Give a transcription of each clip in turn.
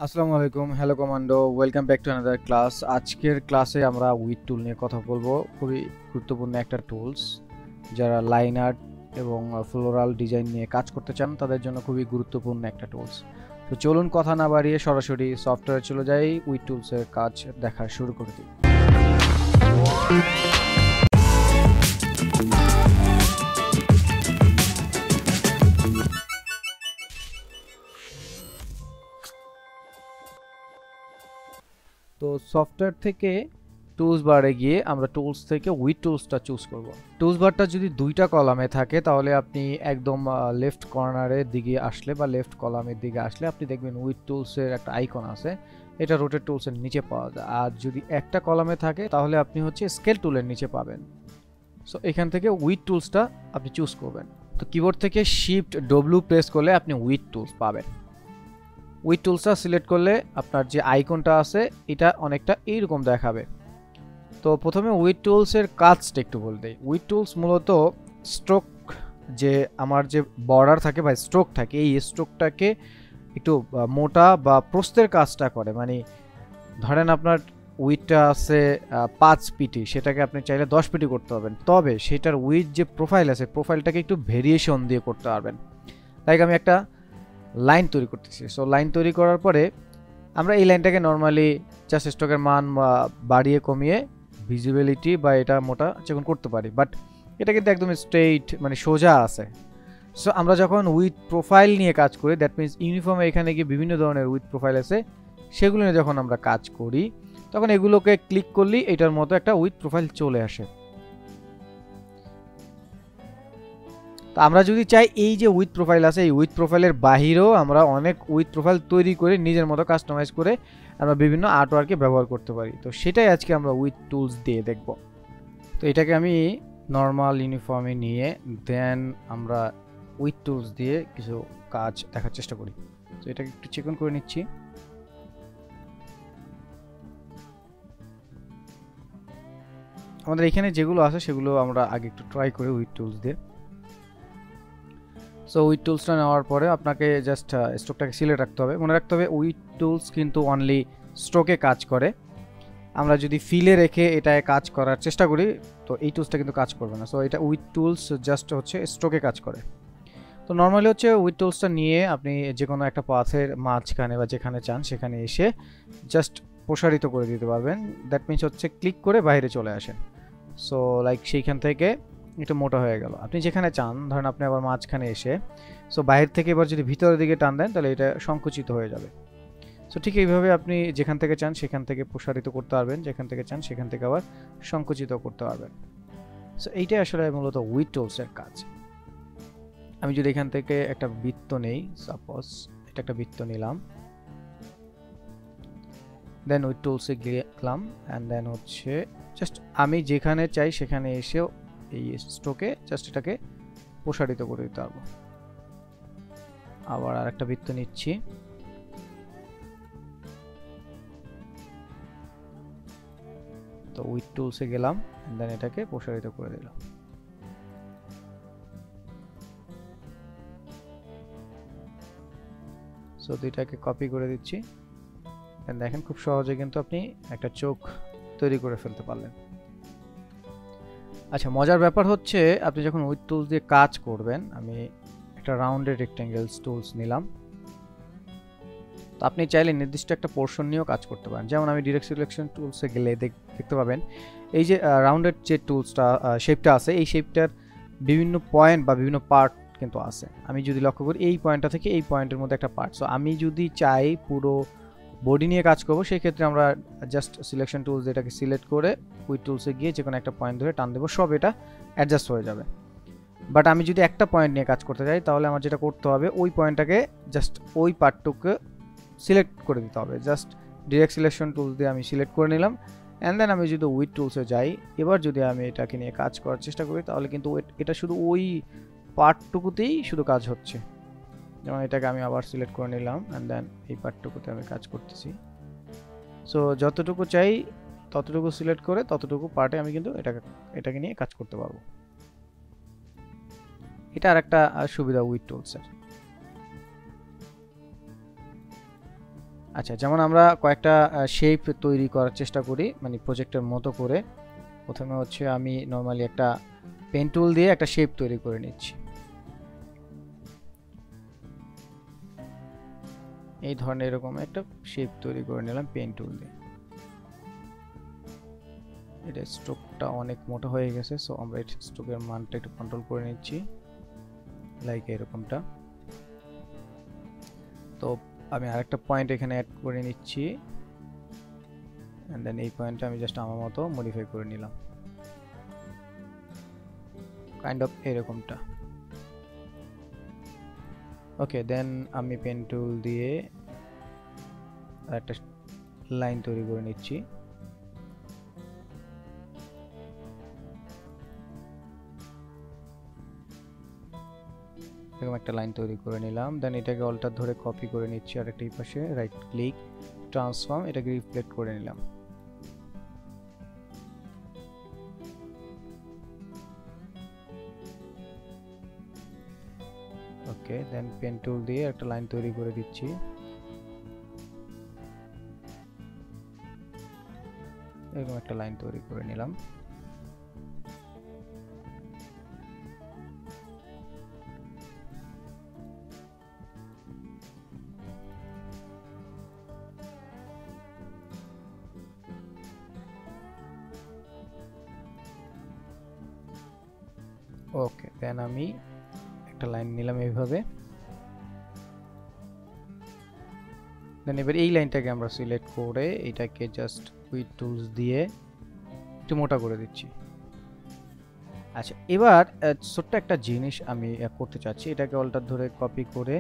আসসালামু আলাইকুম, hello commando, welcome back to another class. আজকের ক্লাসে আমরা উইড টুল নিয়ে কথা বলবো। খুবই গুরুত্বপূর্ণ একটা টুলস। যারা লাইন আর্ট এবং ফ্লোরাল ডিজাইন নিয়ে কাজ করতে চান তাদের জন্য খুবই গুরুত্বপূর্ণ একটা টুলস। তো চলুন কথা না বাড়িয়ে সরাসরি সফটওয়্যারে চলে যাই, উইড টুলসের কাজ দেখা শুরু করে দিই। তো সফটওয়্যার থেকে টুলস বারে গিয়ে আমরা টুলস থেকে উইড টুলসটা চুজ করব। টুলস বারটা যদি দুইটা কলামে থাকে তাহলে আপনি একদম লেফট কর্নারের দিকে আসলে বা লেফট কলামের দিকে আসলে আপনি দেখবেন উইড টুলসের একটা আইকন আছে, এটা রোটেট টুলসের নিচে পাওয়া যায়। আর যদি একটা কলামে থাকে তাহলে আপনি হচ্ছে স্কেল টুলের নিচে পাবেন। সো এখান থেকে উইড টুলসটা আপনি চুজ করবেন। তো কিবোর্ড থেকে শিফট ডব্লিউ প্রেস করলে আপনি উইড টুলস পাবেন। উইড টুলসটা সিলেক্ট করলে আপনার যে আইকনটা আছে এটা অনেকটা এইরকম দেখাবে। তো প্রথমে উইড টুলসের কাজটা একটু বলে দেই। উইড টুলস মূলত স্ট্রোক, যে আমার যে বর্ডার থাকে বা স্ট্রোক থাকে, এই স্ট্রোকটাকে একটু মোটা বা প্রস্থের কাজটা করে। মানে ধরেন আপনার উইডটা আছে 5 পিটি, সেটাকে আপনি চাইলে 10 পিটি করতে পারবেন, তবে সেটার উইড যে প্রোফাইল আছে প্রোফাইলটাকে একটু ভেরিয়েশন দিয়ে করতে পারবেন। লাইক আমি একটা লাইন তৈরি করতেছি। সো লাইন তৈরি করার পরে আমরা এই লাইনটাকে নর্মালি জাস্ট স্ট্রোকের মান বাড়িয়ে কমিয়ে ভিজিবিলিটি বা এটা মোটা যেমন করতে পারি, বাট এটা কিন্তু একদম স্ট্রেইট মানে সোজা আছে। সো আমরা যখন উইথ প্রোফাইল নিয়ে কাজ করি, দ্যাট মিনস ইউনিফর্মে এখানে গিয়ে বিভিন্ন ধরনের উইথ প্রোফাইল আছে, সেগুলো নিয়ে যখন আমরা কাজ করি তখন এগুলোকে ক্লিক করলেই এটার মতো একটা উইথ প্রোফাইল চলে আসে। তো আমরা যদি চাই এই যে উইথ প্রোফাইল আছে, এই উইথ প্রোফাইলের বাহিরেও আমরা অনেক উইথ প্রোফাইল তৈরি করে নিজের মতো কাস্টমাইজ করে আমরা বিভিন্ন আর্টওয়ার্কে ব্যবহার করতে পারি। তো সেটাই আজকে আমরা উইথ টুলস দিয়ে দেখব। তো এটাকে আমি নর্মাল ইউনিফর্মে নিয়ে দেন আমরা উইথ টুলস দিয়ে কিছু কাজ দেখার চেষ্টা করি। তো এটাকে একটু চিকন করে নিচ্ছি। আমাদের এখানে যেগুলো আছে সেগুলো আমরা আগে একটু ট্রাই করি উইথ টুলস দিয়ে। সো উইথ টুলসটা নেওয়ার পরে আপনাকে জাস্ট স্ট্রোকটাকে সিলেক্ট রাখতে হবে। মনে রাখতে হবে উইথ টুলস কিন্তু অনলি স্ট্রোকে কাজ করে। আমরা যদি ফিলে রেখে এটায় কাজ করার চেষ্টা করি তো এই টুলসটা কিন্তু কাজ করবে না। সো এটা উইথ টুলস জাস্ট হচ্ছে স্ট্রোকে কাজ করে। তো নর্মালি হচ্ছে উইথ টুলসটা নিয়ে আপনি যে কোনো একটা পাথের মাঝখানে বা যেখানে চান সেখানে এসে জাস্ট প্রসারিত করে দিতে পারবেন। দ্যাট মিনস হচ্ছে ক্লিক করে বাইরে চলে আসেন। সো লাইক সেইখান থেকে একটু মোটা হয়ে গেল। আপনি যেখানে চান, ধরেন আপনি আবার মাঝখানে এসে সো বাইরে থেকে এবার যদি ভিতরের দিকে টান দেন তাহলে এটা সংকুচিত হয়ে যাবে। সো ঠিক এইভাবে আপনি যেখান থেকে চান সেখান থেকে প্রসারিত করতে পারবেন, যেখান থেকে চান সেখান থেকে আবার সংকুচিত করতে পারবেন। সো এইটাই আসলে মূলত উইথ টুলসের কাজ। আমি যদি এখান থেকে একটা বৃত্ত নেই, সাপোজ এটা একটা বৃত্ত নিলাম, দেন উইথ টুলসে গেলাম অ্যান্ড দেন হচ্ছে জাস্ট আমি যেখানে চাই সেখানে এসেও এই স্ট্রোকে জাস্ট এটাকে প্রসারিত করে দিতে পারবো। আবার আরেকটা বৃত্ত নিচ্ছি, তো উইথ টুলসে গেলাম এন্ড দেন এটাকে প্রসারিত করে দিলাম। সো দুইটাকে কপি করে দিচ্ছি, দেন দেখেন খুব সহজে কিন্তু আপনি একটা চোখ তৈরি করে ফেলতে পারলেন। আচ্ছা, মজার ব্যাপার হচ্ছে আপনি যখন উইথ টুলস দিয়ে কাজ করবেন, আমি একটা রাউন্ডেড রেক্ট্যাঙ্গেলস টুলস নিলাম। তো আপনি চাইলে নির্দিষ্ট একটা পোর্শন নিয়েও কাজ করতে পারেন। যেমন আমি ডিরেক্ট সিলেকশন টুলসে গেলে দেখতে পাবেন এই যে রাউন্ডেড যে টুলসটা শেপটা আছে, এই শেপটার বিভিন্ন পয়েন্ট বা বিভিন্ন পার্ট কিন্তু আছে। আমি যদি লক্ষ্য করি এই পয়েন্টটা থেকে এই পয়েন্টের মধ্যে একটা পার্ট। সো আমি যদি চাই পুরো বডি নিয়ে কাজ করব, সেই ক্ষেত্রে আমরা জাস্ট সিলেকশন টুলস এটাকে সিলেক্ট করে উইথ টুলসে গিয়ে যে কোনো একটা পয়েন্ট ধরে টান দেবো, সব এটা অ্যাডজাস্ট হয়ে যাবে। বাট আমি যদি একটা পয়েন্ট নিয়ে কাজ করতে চাই তাহলে আমার যেটা করতে হবে ওই পয়েন্টটাকে জাস্ট ওই পার্টটুকে সিলেক্ট করে দিতে হবে। জাস্ট ডিরেক্ট সিলেকশন টুলস দিয়ে আমি সিলেক্ট করে নিলাম অ্যান্ড দেন আমি যদি উইথ টুলসে যাই, এবার যদি আমি এটাকে নিয়ে কাজ করার চেষ্টা করি তাহলে কিন্তু এটা শুধু ওই পার্টটুকুতেই শুধু কাজ হচ্ছে। যেমন এটাকে আমি আবার সিলেক্ট করে নিলাম অ্যান্ড দেন এই পার্টটুকুতে আমি কাজ করতেছি। সো যতটুকু চাই ততটুকু সিলেক্ট করে ততটুকু পার্টে আমি কিন্তু এটাকে নিয়ে কাজ করতে পারবো। এটা আর একটা সুবিধা উইথ টুলসের। আচ্ছা, যেমন আমরা কয়েকটা শেপ তৈরি করার চেষ্টা করি, মানে প্রজেক্টের মতো করে। প্রথমে হচ্ছে আমি নর্মালি একটা পেন টুল দিয়ে একটা শেপ তৈরি করে নিচ্ছি। এই ধরনের এরকম একটা শেপ তৈরি করে নিলাম পেন টুল দিয়ে। এটা স্ট্রোকটা অনেক মোটা হয়ে গেছে, সো আমরা এই স্ট্রোকের মানটা একটু কন্ট্রোল করে নিচ্ছি, লাইক এরকমটা। তো আমি আরেকটা পয়েন্ট এখানে অ্যাড করে নিচ্ছি, এন্ড দেন এই পয়েন্টটা আমি জাস্ট আমার মতো মডিফাই করে নিলাম, কাইন্ড অফ এরকমটা। ওকে, দেন আমি পেন টুল দিয়ে একটা লাইন তৈরি করে নিচ্ছি। এরকম একটা লাইন তৈরি করে নিলাম, দেন এটাকে অল্টার ধরে কপি করে নিচ্ছি আর একটা এই পাশে রাইট ক্লিক ট্রান্সফর্ম, এটাকে রিফ্লেক্ট করে নিলাম। ওকে, দেন পেন টুল দিয়ে একটা লাইন তৈরি করে দিচ্ছি। এরকম একটা লাইন তৈরি করে নিলাম। ওকে, দেন আমি একটা লাইন নিলাম এইভাবে। দেন এবার এই লাইনটাকে আমরা সিলেক্ট করে এটাকে জাস্ট উইথ টুলস দিয়ে একটু মোটা করে দিচ্ছি। আচ্ছা, এবার ছোট্ট একটা জিনিস আমি করতে চাচ্ছি, এটাকে অল্টার ধরে কপি করে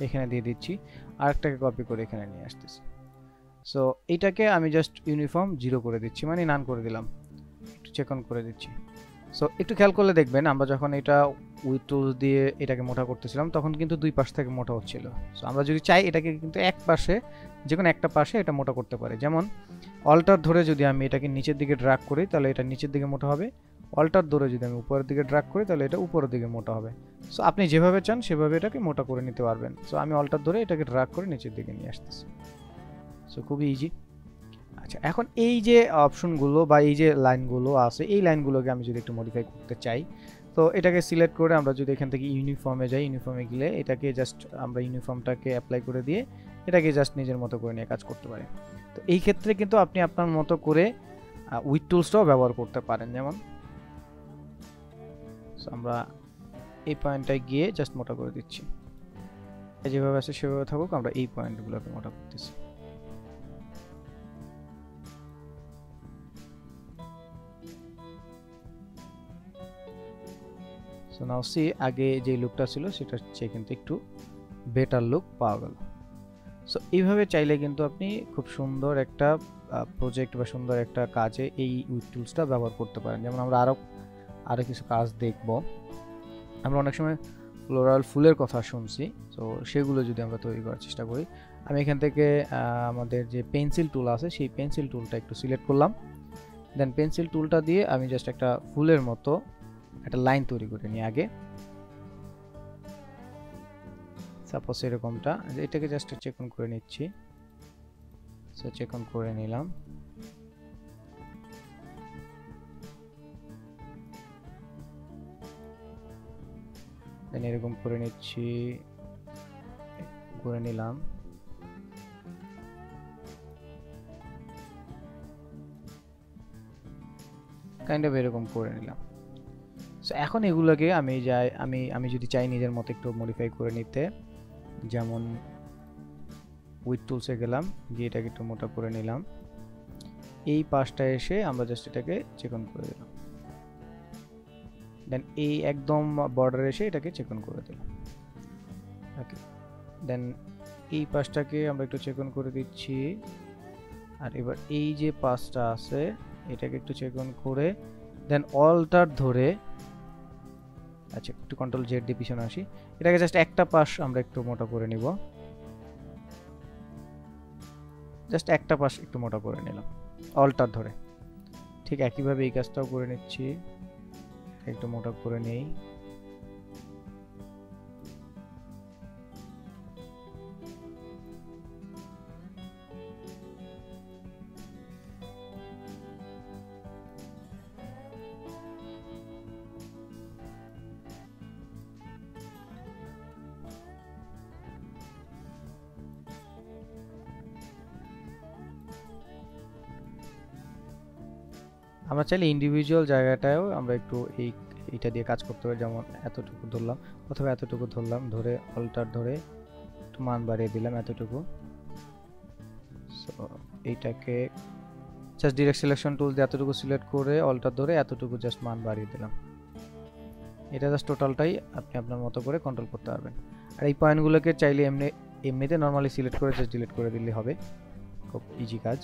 এখানে দিয়ে দিচ্ছি, আরেকটাকে কপি করে এখানে নিয়ে আসতেছি। সো এইটাকে আমি জাস্ট ইউনিফর্ম 0 করে দিচ্ছি, মানে নান করে দিলাম, একটু চেক অন করে দিচ্ছি। সো একটু খেয়াল করলে দেখবেন আমরা যখন এটা উইথ টুলস দিয়ে এটাকে মোটা করতেছিলাম তখন কিন্তু দুই পাশ থেকে মোটা হচ্ছিল। সো আমরা যদি চাই এটাকে কিন্তু এক পাশে, যে কোনো একটা পাশে এটা মোটা করতে পারি। যেমন অল্টার ধরে যদি আমি এটাকে নিচের দিকে ড্র্যাগ করি তাহলে এটা নিচের দিকে মোটা হবে, অল্টার ধরে যদি আমি উপরের দিকে ড্র্যাগ করি তাহলে এটা উপরের দিকে মোটা হবে। সো আপনি যেভাবে চান সেভাবে এটাকে মোটা করে নিতে পারবেন। সো আমি অল্টার ধরে এটাকে ড্র্যাগ করে নিচের দিকে নিয়ে আসতেছি। সো খুবই ইজি। আচ্ছা, এখন এই যে অপশনগুলো বা এই যে লাইনগুলো আছে, এই লাইনগুলোকে আমি যদি একটু মডিফাই করতে চাই, তো এটাকে সিলেক্ট করে আমরা যদি এখান থেকে ইউনিফর্মে যাই, ইউনিফর্মে গেলে এটাকে জাস্ট আমরা ইউনিফর্মটাকে অ্যাপ্লাই করে দিয়ে এটাকে জাস্ট নিজের মতো করে নিয়ে কাজ করতে পারি। তো এই ক্ষেত্রে কিন্তু আপনি আপনার মতো করে উইথ টুলসটাও ব্যবহার করতে পারেন। যেমন আমরা এই পয়েন্টটায় গিয়ে জাস্ট মোটা করে দিচ্ছি, যেভাবে আছে সেভাবে থাকুক, আমরা এই পয়েন্টগুলোকে মোটা করতেছি। সো নাও সি, আগে যে লুকটা ছিল সেটা চেয়ে কিন্তু একটু বেটার লুক পাওয়া গেল। সো এইভাবে চাইলে কিন্তু আপনি খুব সুন্দর একটা প্রজেক্ট বা সুন্দর একটা কাজে এই উইথ টুলসটা ব্যবহার করতে পারেন। যেমন আমরা আরও কিছু কাজ দেখব। আমরা অনেক সময় ফ্লোরাল ফুলের কথা শুনছি, তো সেগুলো যদি আমরা তৈরি করার চেষ্টা করি, আমি এখান থেকে আমাদের যে পেন্সিল টুল আছে সেই পেন্সিল টুলটা একটু সিলেক্ট করলাম। দেন পেন্সিল টুলটা দিয়ে আমি জাস্ট একটা ফুলের মতো একটা লাইন তৈরি করে নিই আগে। সাপোজ এরকমটা, এটাকে জাস্ট চেক অন করে নিচ্ছি। সো চেক অন করে নিলাম। দেন এরকম করে নিচ্ছি, করে নিলাম। কাইন্ড অফ এরকম করে নিলাম। সো এখন এগুলোকে আমি যদি চাই নিজের মতো একটু মডিফাই করে নিতে, যেমন উইথ টুলসে গেলাম, গিয়ে এটাকে একটু মোটা করে নিলাম। এই পাশটা এসে আমরা জাস্ট এটাকে চেক অন করে দিলাম। দেন এই একদম বর্ডার এসে এটাকে চেক অন করে দিলাম। ওকে, দেন এই পাশটাকে আমরা একটু চেক অন করে দিচ্ছি। আর এবার এই যে পাশটা আছে এটাকে একটু চেক অন করে দেন অল্টার ধরে, আচ্ছা একটু কন্ট্রোল জেড দিয়ে পিছনে আসি, এটাকে জাস্ট একটা পাশ আমরা একটু মোটা করে নিব। জাস্ট একটা পাশ একটু মোটা করে নিলাম অল্টার ধরে। ঠিক একইভাবে এই কাজটাও করে নিচ্ছি, একটু মোটা করে নেই। আমরা চাইলে ইন্ডিভিজুয়াল জায়গাটায়ও আমরা একটু এইটা দিয়ে কাজ করতে পারি, যেমন এতটুকু ধরলাম অথবা এতটুকু ধরলাম, ধরে অল্টার ধরে একটু মান বাড়িয়ে দিলাম এতটুকু। সো এইটাকে জাস্ট ডিরেক্ট সিলেকশন টুল দিয়ে এতটুকু সিলেক্ট করে অল্টার ধরে এতটুকু জাস্ট মান বাড়িয়ে দিলাম। এটা জাস্ট টোটালটাই আপনি আপনার মতো করে কন্ট্রোল করতে পারবেন। আর এই পয়েন্টগুলোকে চাইলে এমনিতে নর্মালি সিলেক্ট করে জাস্ট ডিলিট করে দিলে হবে, খুব ইজি কাজ।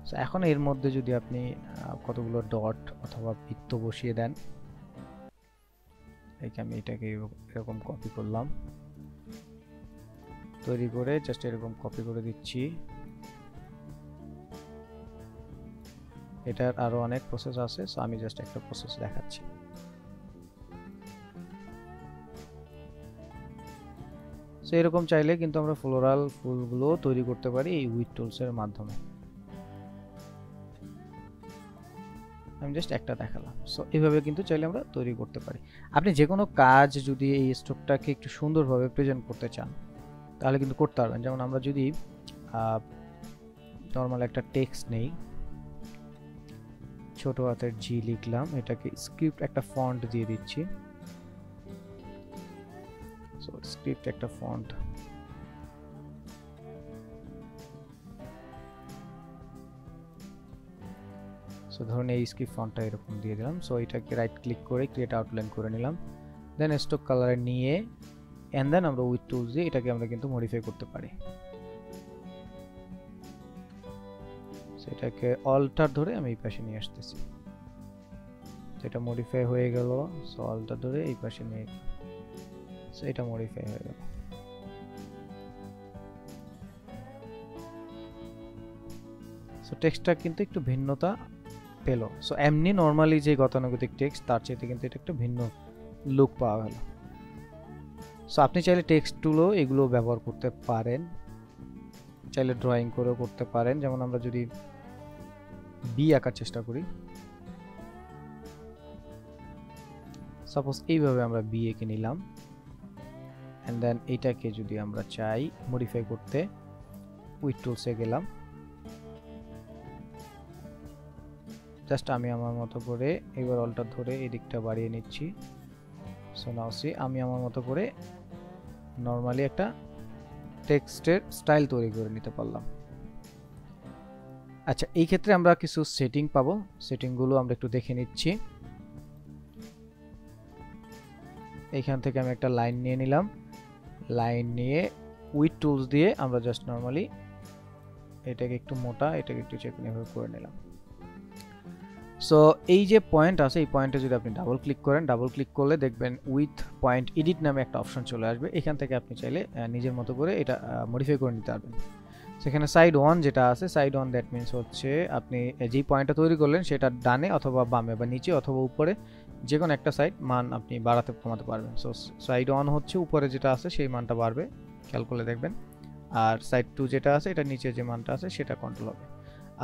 সো এখন এর মধ্যে যদি আপনি কতগুলো ডট অথবা বৃত্ত বসিয়ে দেন, আমি এটাকে এরকম কপি করলাম, তৈরি করে জাস্ট এরকম কপি করে দিচ্ছি। এটার আরো অনেক প্রসেস আছে, সো আমি জাস্ট একটা প্রসেস দেখাচ্ছি। সো এরকম চাইলে কিন্তু আমরা ফ্লোরাল ফুলগুলো তৈরি করতে পারি এই উইড টুলস এর মাধ্যমে। আমি জাস্ট একটা দেখালাম। সো এইভাবে কিন্তু চাইলে আমরা তৈরি করতে পারি। আপনি যে কোনো কাজ যদি এই স্ট্রোকটাকে একটু সুন্দরভাবে প্রেজেন্ট করতে চান তাহলে কিন্তু করতে পারবেন। যেমন আমরা যদি নর্মাল একটা টেক্সট নেই, ছোট হাতের জি লিখলাম, এটাকে স্ক্রিপ্ট একটা ফন্ট দিয়ে দিচ্ছি। সো স্ক্রিপ্ট একটা ফন্ট, সো ধরুন এই স্ক্রিপ্ট ফন্টটা এরকম দিয়ে দিলাম। সো এটাকে রাইট ক্লিক করে ক্রিয়েট আউটলাইন করে নিলাম, দেন স্ট্রোক কালারে নিয়ে এন্ড দেন আমরা উইথ টুলস দিয়ে এটাকে আমরা কিন্তু মডিফাই করতে পারি। সেটাকে অল্টার ধরে আমি এই পাশে নিয়ে আসতেছি, এটা মডিফাই হয়ে গেল। সো অল্টার ধরে এই পাশে নিয়ে, সো এটা মডিফাই হয়ে গেল। সো টেক্সটটা কিন্তু একটু ভিন্নতা পেল। সো এমনি নরমালি যে গতানুগতিক টেক্সট তার চাইতে কিন্তু এটা একটা ভিন্ন লুক পাওয়া গেল। সো আপনি চাইলে টেক্সট টুলও এগুলো ব্যবহার করতে পারেন, চাইলে ড্রয়িং করেও করতে পারেন। যেমন আমরা যদি বি আঁকার চেষ্টা করি, সাপোজ এইভাবে আমরা বি এঁকে নিলাম, এন্ড দেন এইটাকে যদি আমরা চাই মডিফাই করতে উইথ টুলসে গেলাম, জাস্ট আমি আমার মতো করে এবার অল্টার ধরে এই দিকটা বাড়িয়ে নিচ্ছি। সো নাও সি আমি আমার মতো করে নরমালি একটা টেক্সটের স্টাইল তৈরি করে নিতে পারলাম। আচ্ছা, এই ক্ষেত্রে আমরা কিছু সেটিং পাবো, সেটিংগুলো আমরা একটু দেখে নিচ্ছি। এইখান থেকে আমি একটা লাইন নিয়ে নিলাম, লাইন নিয়ে উইথ টুলস দিয়ে আমরা জাস্ট নরমালি এটাকে একটু মোটা, এটাকে একটু চেপে এভাবে করে নিলাম। সো এই যে পয়েন্ট আছে, এই পয়েন্টে যদি আপনি ডাবল ক্লিক করেন, ডাবল ক্লিক করলে দেখবেন উইথ পয়েন্ট এডিট নামে একটা অপশন চলে আসবে। এখান থেকে আপনি চাইলে নিজের মতো করে এটা মডিফাই করে নিতে পারবেন। সেখানে সাইড ওয়ান যেটা আছে, সাইড ওয়ান দ্যাট মিনস হচ্ছে আপনি যেই পয়েন্টটা তৈরি করলেন সেটা ডানে অথবা বামে বা নিচে অথবা উপরে যে কোনো একটা সাইড মান আপনি বাড়াতে কমাতে পারবেন। সো সাইড ওয়ান হচ্ছে উপরে যেটা আছে সেই মানটা বাড়বে, খেয়াল করলে দেখবেন। আর সাইড টু যেটা আছে এটা নিচে যে মানটা আছে সেটা কন্ট্রোল হবে।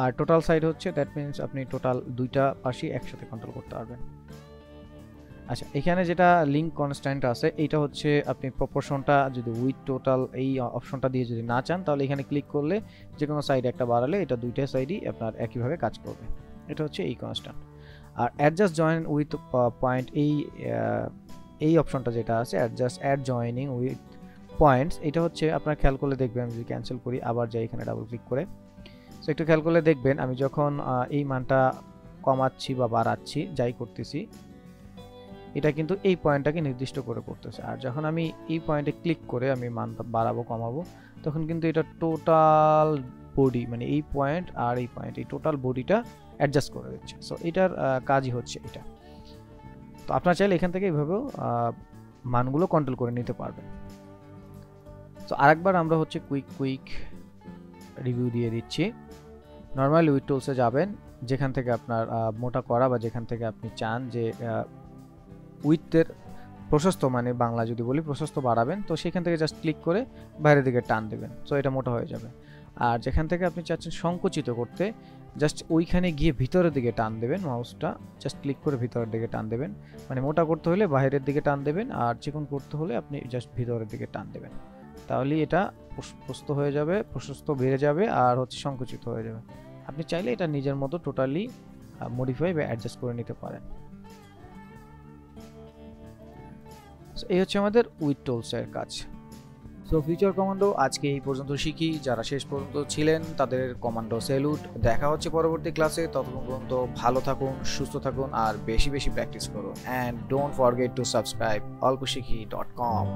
আর টোটাল সাইড হচ্ছে দ্যাট মিনস আপনি টোটাল দুইটা পাশই একসাথে কন্ট্রোল করতে পারবেন। আচ্ছা, এখানে যেটা লিঙ্ক কনস্ট্যান্ট আছে এইটা হচ্ছে আপনি প্রপোর্শনটা যদি উইথ টোটাল এই অপশনটা দিয়ে যদি না চান তাহলে এখানে ক্লিক করলে যে কোনো সাইড একটা বাড়ালে এটা দুইটা সাইডই আপনার একইভাবে কাজ করবে। এটা হচ্ছে এই কনস্ট্যান্ট। আর অ্যাডজাস্ট জয়েন উইথ পয়েন্ট, এই অপশনটা যেটা আছে অ্যাড জয়েনিং উইথ পয়েন্টস, এটা হচ্ছে আপনার খেয়াল করলে দেখবেন আমি যদি ক্যান্সেল করি আবার যাই এখানে ডাবল ক্লিক করে, সো একটু খেয়াল করলে দেখবেন আমি যখন এই মানটা কমাচ্ছি বা বাড়াচ্ছি যাই করতেছি এটা কিন্তু এই পয়েন্টটাকে নির্দিষ্ট করে করতেছে। আর যখন আমি এই পয়েন্টে ক্লিক করে আমি মানটা বাড়াবো কমাবো তখন কিন্তু এটা টোটাল বডি মানে এই পয়েন্ট আর এই পয়েন্ট এই টোটাল বডিটা অ্যাডজাস্ট করে দিচ্ছে। সো এটার কাজই হচ্ছে এটা। তো আপনারা চাইলে এখান থেকে এইভাবেও মানগুলো কন্ট্রোল করে নিতে পারবেন। সো আরেকবার আমরা হচ্ছে কুইক রিভিউ দিয়ে দিচ্ছি। নরমালি উইথ টুলসে যাবেন, যেখান থেকে আপনার মোটা করা বা যেখান থেকে আপনি চান যে উইথের প্রশস্ত মানে বাংলা যদি বলি প্রশস্ত বাড়াবেন, তো সেখান থেকে জাস্ট ক্লিক করে বাইরের দিকে টান দেবেন, সো এটা মোটা হয়ে যাবে। আর যেখান থেকে আপনি চাচ্ছেন সংকুচিত করতে জাস্ট ওইখানে গিয়ে ভিতরের দিকে টান দেবেন, মাউসটা জাস্ট ক্লিক করে ভিতরের দিকে টান দেবেন। মানে মোটা করতে হলে বাইরের দিকে টান দেবেন আর চিকন করতে হলে আপনি জাস্ট ভিতরের দিকে টান দেবেন, তাহলে এটা প্রশস্ত হয়ে যাবে, প্রশস্ত বেড়ে যাবে আর হচ্ছে সংকুচিত হয়ে যাবে। আপনি চাইলে এটা নিজের মতো টোটালি মডিফাই বা অ্যাডজাস্ট করে নিতে পারেন। এই হচ্ছে আমাদের উইথ টুলস এর কাজ। সো ফিচার কমান্ডো আজকে এই পর্যন্ত শিখি। যারা শেষ পর্যন্ত ছিলেন তাদের কমান্ডো স্যালুট। দেখা হচ্ছে পরবর্তী ক্লাসে। ততক্ষণ পর্যন্ত ভালো থাকুন, সুস্থ থাকুন আর বেশি বেশি প্র্যাকটিস করুন। And don't forget to subscribe olposhikhi.com।